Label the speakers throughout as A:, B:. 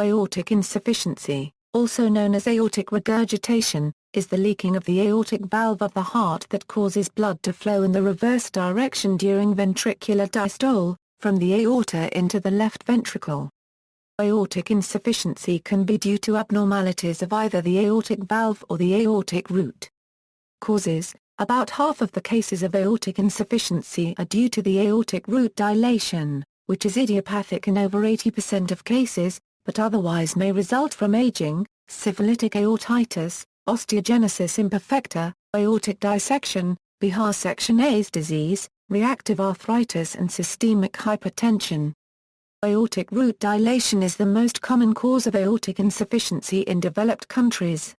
A: Aortic insufficiency, also known as aortic regurgitation, is the leaking of the aortic valve of the heart that causes blood to flow in the reverse direction during ventricular diastole, from the aorta into the left ventricle. Aortic insufficiency can be due to abnormalities of either the aortic valve or the aortic root. Causes: about half of the cases of aortic insufficiency are due to the aortic root dilation, which is idiopathic in over 80% of cases, but otherwise may result from aging, syphilitic aortitis, osteogenesis imperfecta, aortic dissection, Bihar section A's disease, reactive arthritis and systemic hypertension. Aortic root dilation is the most common cause of aortic insufficiency in developed countries.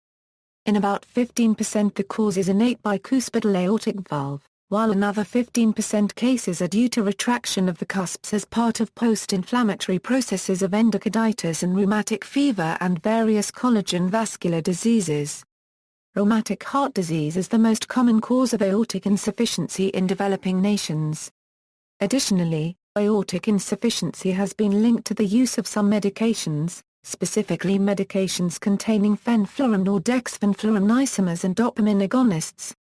A: In about 15% the cause is innate bicuspidal aortic valve, while another 15% cases are due to retraction of the cusps as part of post-inflammatory processes of endocarditis and rheumatic fever and various collagen vascular diseases. Rheumatic heart disease is the most common cause of aortic insufficiency in developing nations. Additionally, aortic insufficiency has been linked to the use of some medications, specifically medications containing fenfluramine or dexfenfluramine isomers and dopamine agonists.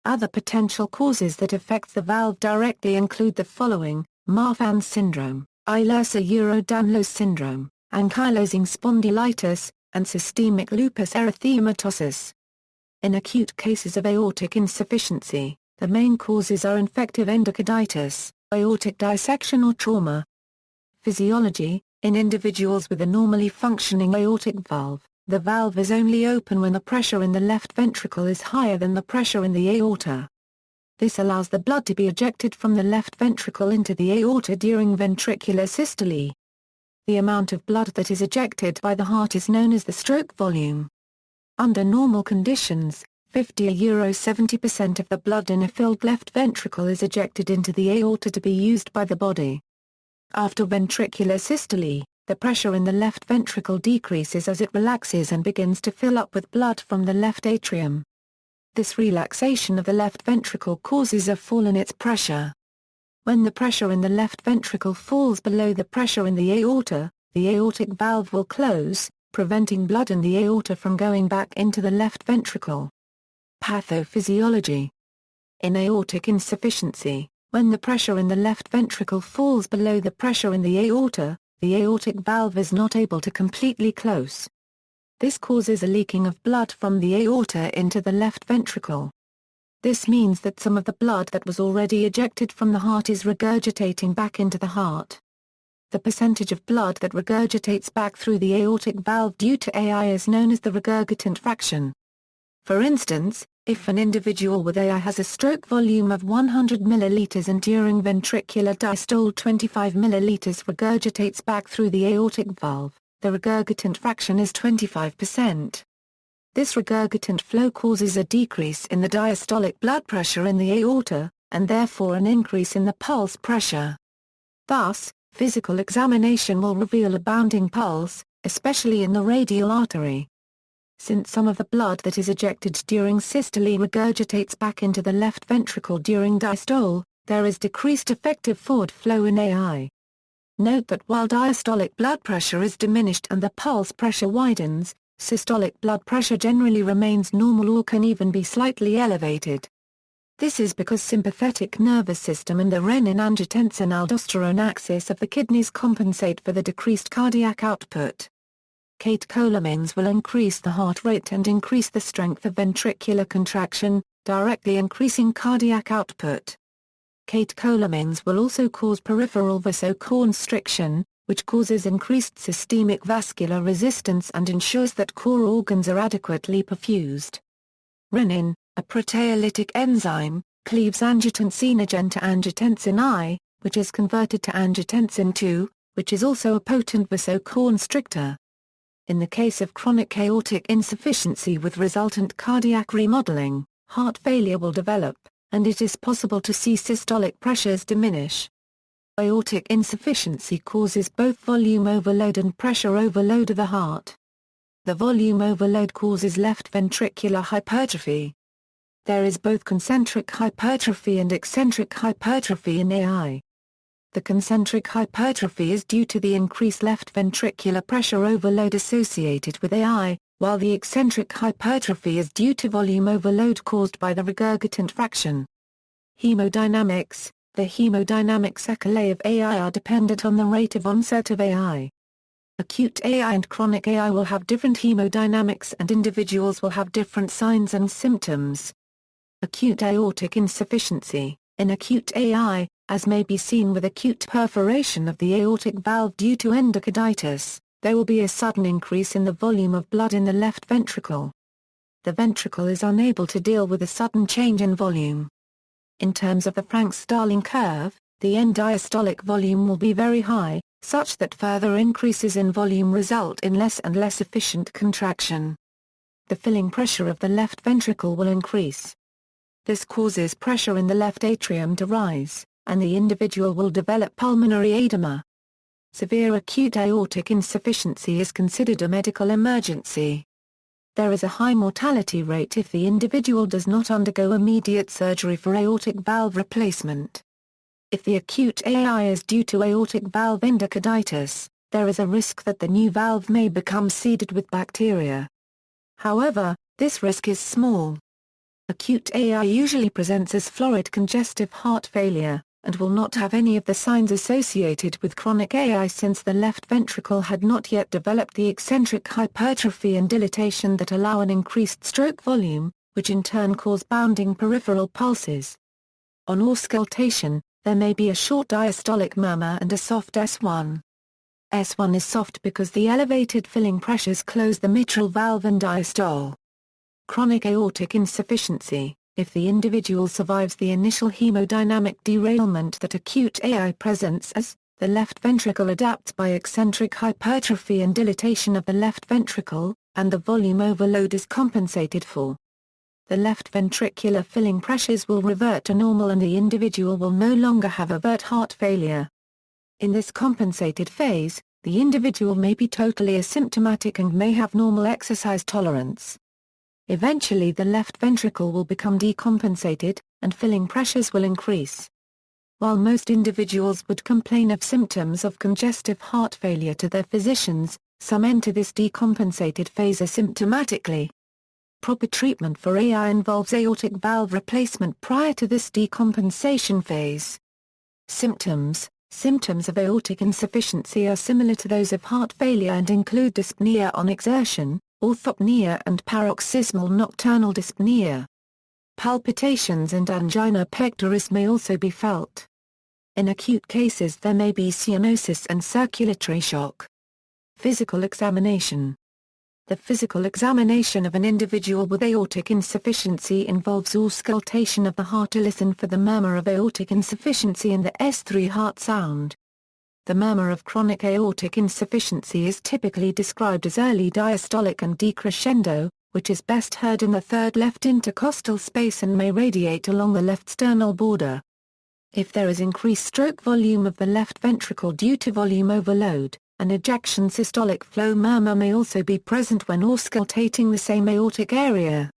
A: Other potential causes that affect the valve directly include the following: Marfan syndrome, Ehlers-Danlos syndrome, ankylosing spondylitis, and systemic lupus erythematosus. In acute cases of aortic insufficiency, the main causes are infective endocarditis, aortic dissection or trauma. Physiology: in individuals with a normally functioning aortic valve, the valve is only open when the pressure in the left ventricle is higher than the pressure in the aorta. This allows the blood to be ejected from the left ventricle into the aorta during ventricular systole. The amount of blood that is ejected by the heart is known as the stroke volume. Under normal conditions, 50–70% of the blood in a filled left ventricle is ejected into the aorta to be used by the body. After ventricular systole, the pressure in the left ventricle decreases as it relaxes and begins to fill up with blood from the left atrium. This relaxation of the left ventricle causes a fall in its pressure. When the pressure in the left ventricle falls below the pressure in the aorta, the aortic valve will close, preventing blood in the aorta from going back into the left ventricle. Pathophysiology: in aortic insufficiency, when the pressure in the left ventricle falls below the pressure in the aorta, the aortic valve is not able to completely close. This causes a leaking of blood from the aorta into the left ventricle. This means that some of the blood that was already ejected from the heart is regurgitating back into the heart. The percentage of blood that regurgitates back through the aortic valve due to AI is known as the regurgitant fraction. For instance, if an individual with AI has a stroke volume of 100 ml and during ventricular diastole 25 ml regurgitates back through the aortic valve, the regurgitant fraction is 25%. This regurgitant flow causes a decrease in the diastolic blood pressure in the aorta, and therefore an increase in the pulse pressure. Thus, physical examination will reveal a bounding pulse, especially in the radial artery. Since some of the blood that is ejected during systole regurgitates back into the left ventricle during diastole, there is decreased effective forward flow in AI. Note that while diastolic blood pressure is diminished and the pulse pressure widens, systolic blood pressure generally remains normal or can even be slightly elevated. This is because sympathetic nervous system and the renin-angiotensin-aldosterone axis of the kidneys compensate for the decreased cardiac output. Catecholamines will increase the heart rate and increase the strength of ventricular contraction, directly increasing cardiac output. Catecholamines will also cause peripheral vasoconstriction, which causes increased systemic vascular resistance and ensures that core organs are adequately perfused. Renin, a proteolytic enzyme, cleaves angiotensinogen to angiotensin I, which is converted to angiotensin II, which is also a potent vasoconstrictor. In the case of chronic aortic insufficiency with resultant cardiac remodeling, heart failure will develop, and it is possible to see systolic pressures diminish. Aortic insufficiency causes both volume overload and pressure overload of the heart. The volume overload causes left ventricular hypertrophy. There is both concentric hypertrophy and eccentric hypertrophy in AI. The concentric hypertrophy is due to the increased left ventricular pressure overload associated with AI, while the eccentric hypertrophy is due to volume overload caused by the regurgitant fraction. Hemodynamics. The hemodynamic sequelae of AI are dependent on the rate of onset of AI. Acute AI and chronic AI will have different hemodynamics and individuals will have different signs and symptoms. Acute aortic insufficiency. In acute AI, as may be seen with acute perforation of the aortic valve due to endocarditis, there will be a sudden increase in the volume of blood in the left ventricle. The ventricle is unable to deal with a sudden change in volume. In terms of the Frank-Starling curve, the end diastolic volume will be very high, such that further increases in volume result in less and less efficient contraction. The filling pressure of the left ventricle will increase. This causes pressure in the left atrium to rise, and the individual will develop pulmonary edema. Severe acute aortic insufficiency is considered a medical emergency. There is a high mortality rate if the individual does not undergo immediate surgery for aortic valve replacement. If the acute AI is due to aortic valve endocarditis, there is a risk that the new valve may become seeded with bacteria. However, this risk is small. Acute AI usually presents as florid congestive heart failure, and will not have any of the signs associated with chronic AI since the left ventricle had not yet developed the eccentric hypertrophy and dilatation that allow an increased stroke volume, which in turn cause bounding peripheral pulses. On auscultation, there may be a short diastolic murmur and a soft S1. S1 is soft because the elevated filling pressures close the mitral valve and diastole. Chronic aortic insufficiency. If the individual survives the initial hemodynamic derailment that acute AI presents as, the left ventricle adapts by eccentric hypertrophy and dilatation of the left ventricle, and the volume overload is compensated for. The left ventricular filling pressures will revert to normal and the individual will no longer have overt heart failure. In this compensated phase, the individual may be totally asymptomatic and may have normal exercise tolerance. Eventually the left ventricle will become decompensated, and filling pressures will increase. While most individuals would complain of symptoms of congestive heart failure to their physicians, some enter this decompensated phase asymptomatically. Proper treatment for AI involves aortic valve replacement prior to this decompensation phase. Symptoms. Symptoms of aortic insufficiency are similar to those of heart failure and include dyspnea on exertion, orthopnea and paroxysmal nocturnal dyspnea. Palpitations and angina pectoris may also be felt. In acute cases there may be cyanosis and circulatory shock. Physical examination. The physical examination of an individual with aortic insufficiency involves auscultation of the heart to listen for the murmur of aortic insufficiency and the S3 heart sound. The murmur of chronic aortic insufficiency is typically described as early diastolic and decrescendo, which is best heard in the third left intercostal space and may radiate along the left sternal border. If there is increased stroke volume of the left ventricle due to volume overload, an ejection systolic flow murmur may also be present when auscultating the same aortic area.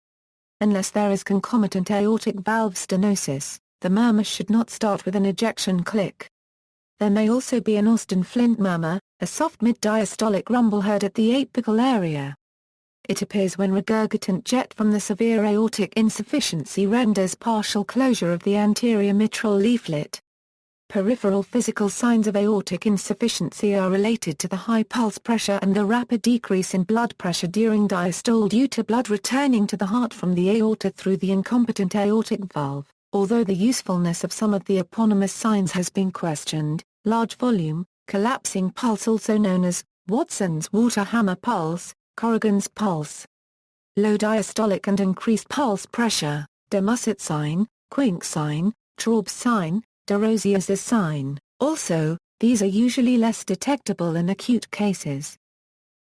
A: Unless there is concomitant aortic valve stenosis, the murmur should not start with an ejection click. There may also be an Austin-Flint murmur, a soft mid-diastolic rumble heard at the apical area. It appears when regurgitant jet from the severe aortic insufficiency renders partial closure of the anterior mitral leaflet. Peripheral physical signs of aortic insufficiency are related to the high pulse pressure and the rapid decrease in blood pressure during diastole due to blood returning to the heart from the aorta through the incompetent aortic valve. Although the usefulness of some of the eponymous signs has been questioned, large volume, collapsing pulse also known as Watson's water hammer pulse, Corrigan's pulse, low diastolic and increased pulse pressure, de Musset sign, Quink sign, Traub's sign, de Rosier's sign. Also, these are usually less detectable in acute cases.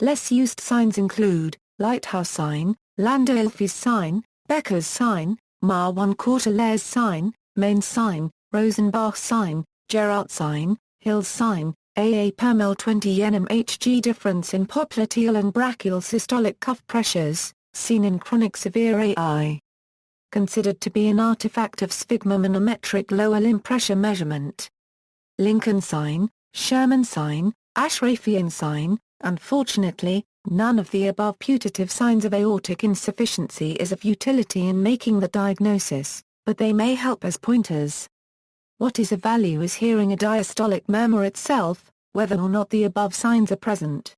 A: Less used signs include Lighthouse sign, Landau-Ilfey's sign, Becker's sign, Marwan-Cortellaire's sign, Main's sign, Rosenbach's sign, Gerhardt sign, Hill's sign, AA Permel 20 nmHg difference in popliteal and brachial systolic cuff pressures, seen in chronic severe AI. Considered to be an artifact of sphygmomanometric lower limb pressure measurement. Lincoln sign, Sherman sign, Ashrafian sign. Unfortunately, none of the above putative signs of aortic insufficiency is of utility in making the diagnosis, but they may help as pointers. What is of value is hearing a diastolic murmur itself, whether or not the above signs are present.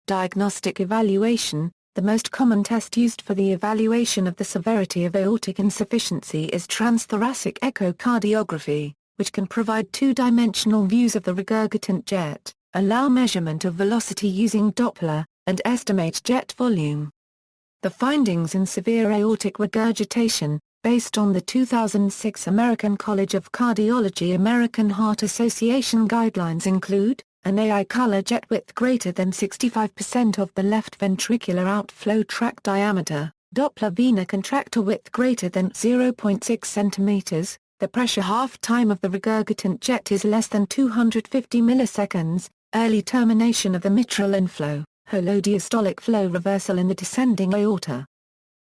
A: Diagnostic evaluation. The most common test used for the evaluation of the severity of aortic insufficiency is transthoracic echocardiography, which can provide two-dimensional views of the regurgitant jet, allow measurement of velocity using Doppler, and estimate jet volume. The findings in severe aortic regurgitation, based on the 2006 American College of Cardiology American Heart Association guidelines include, an AI color jet width greater than 65% of the left ventricular outflow tract diameter, Doppler vena contractor width greater than 0.6 cm, the pressure half-time of the regurgitant jet is less than 250 milliseconds, early termination of the mitral inflow, holodiastolic flow reversal in the descending aorta.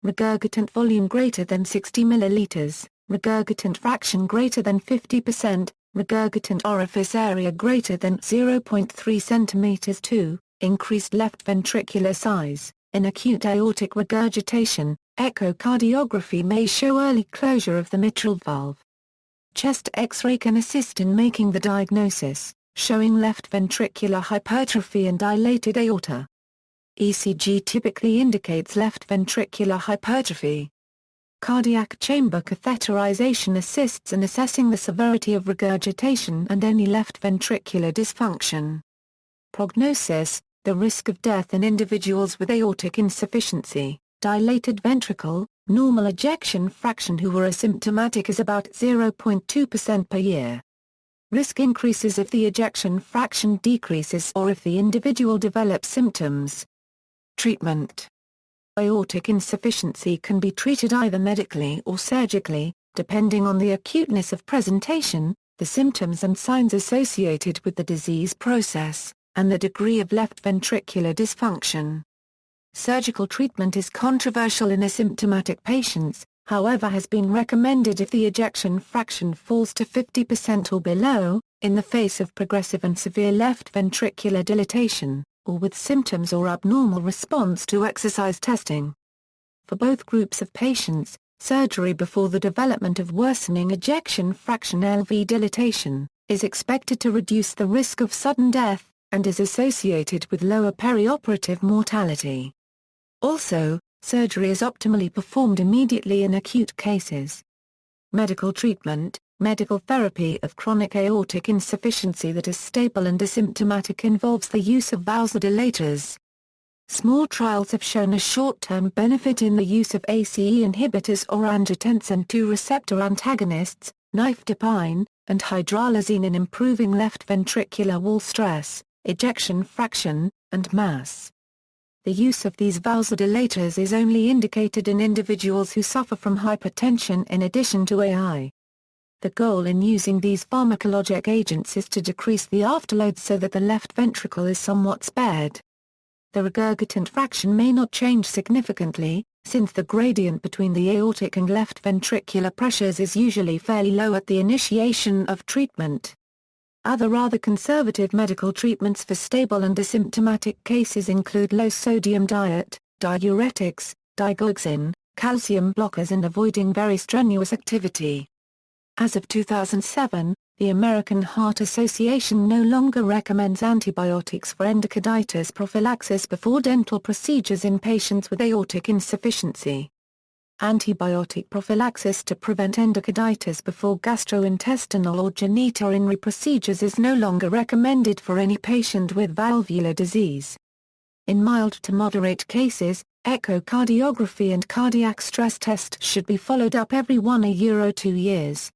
A: Regurgitant volume greater than 60 milliliters, regurgitant fraction greater than 50%, regurgitant orifice area greater than 0.3 cm. 2. Increased left ventricular size. In acute aortic regurgitation, echocardiography may show early closure of the mitral valve. Chest X-ray can assist in making the diagnosis, showing left ventricular hypertrophy and dilated aorta. ECG typically indicates left ventricular hypertrophy. Cardiac chamber catheterization assists in assessing the severity of regurgitation and any left ventricular dysfunction. Prognosis. The risk of death in individuals with aortic insufficiency, dilated ventricle, normal ejection fraction who are asymptomatic is about 0.2% per year. Risk increases if the ejection fraction decreases or if the individual develops symptoms. Treatment. Aortic insufficiency can be treated either medically or surgically, depending on the acuteness of presentation, the symptoms and signs associated with the disease process, and the degree of left ventricular dysfunction. Surgical treatment is controversial in asymptomatic patients, however has been recommended if the ejection fraction falls to 50% or below, in the face of progressive and severe left ventricular dilatation, or with symptoms or abnormal response to exercise testing. For both groups of patients, surgery before the development of worsening ejection fraction LV dilatation, is expected to reduce the risk of sudden death, and is associated with lower perioperative mortality. Also, surgery is optimally performed immediately in acute cases. Medical treatment. Medical therapy of chronic aortic insufficiency that is stable and asymptomatic involves the use of vasodilators. Small trials have shown a short-term benefit in the use of ACE inhibitors or angiotensin II receptor antagonists, nifedipine, and hydralazine in improving left ventricular wall stress, ejection fraction, and mass. The use of these vasodilators is only indicated in individuals who suffer from hypertension in addition to AI. The goal in using these pharmacologic agents is to decrease the afterload so that the left ventricle is somewhat spared. The regurgitant fraction may not change significantly, since the gradient between the aortic and left ventricular pressures is usually fairly low at the initiation of treatment. Other rather conservative medical treatments for stable and asymptomatic cases include low-sodium diet, diuretics, digoxin, calcium blockers and avoiding very strenuous activity. As of 2007, the American Heart Association no longer recommends antibiotics for endocarditis prophylaxis before dental procedures in patients with aortic insufficiency. Antibiotic prophylaxis to prevent endocarditis before gastrointestinal or genitourinary procedures is no longer recommended for any patient with valvular disease. In mild to moderate cases, echocardiography and cardiac stress test should be followed up every 1 to 2 years.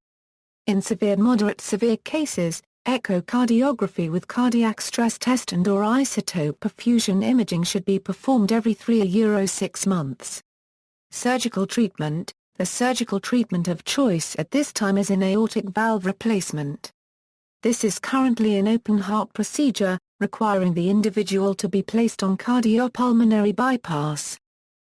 A: In moderate-severe cases, echocardiography with cardiac stress test and/or isotope perfusion imaging should be performed every 3 to 6 months. Surgical treatment. The surgical treatment of choice at this time is in aortic valve replacement. This is currently an open-heart procedure, requiring the individual to be placed on cardiopulmonary bypass.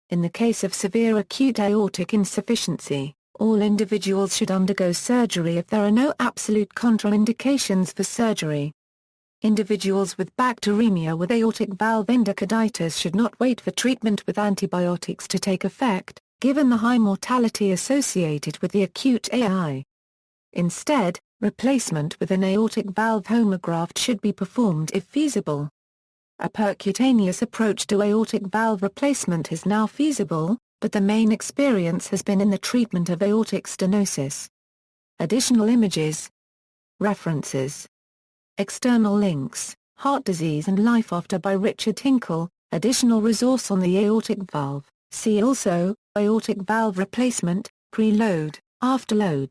A: In the case of severe acute aortic insufficiency, All individuals should undergo surgery if there are no absolute contraindications for surgery. Individuals with bacteremia with aortic valve endocarditis should not wait for treatment with antibiotics to take effect, given the high mortality associated with the acute AI. Instead, replacement with an aortic valve homograft should be performed if feasible. A percutaneous approach to aortic valve replacement is now feasible, but the main experience has been in the treatment of aortic stenosis. Additional images. References. External links, Heart Disease and Life After by Richard Nicol, additional resource on the aortic valve. See also, aortic valve replacement, preload, afterload.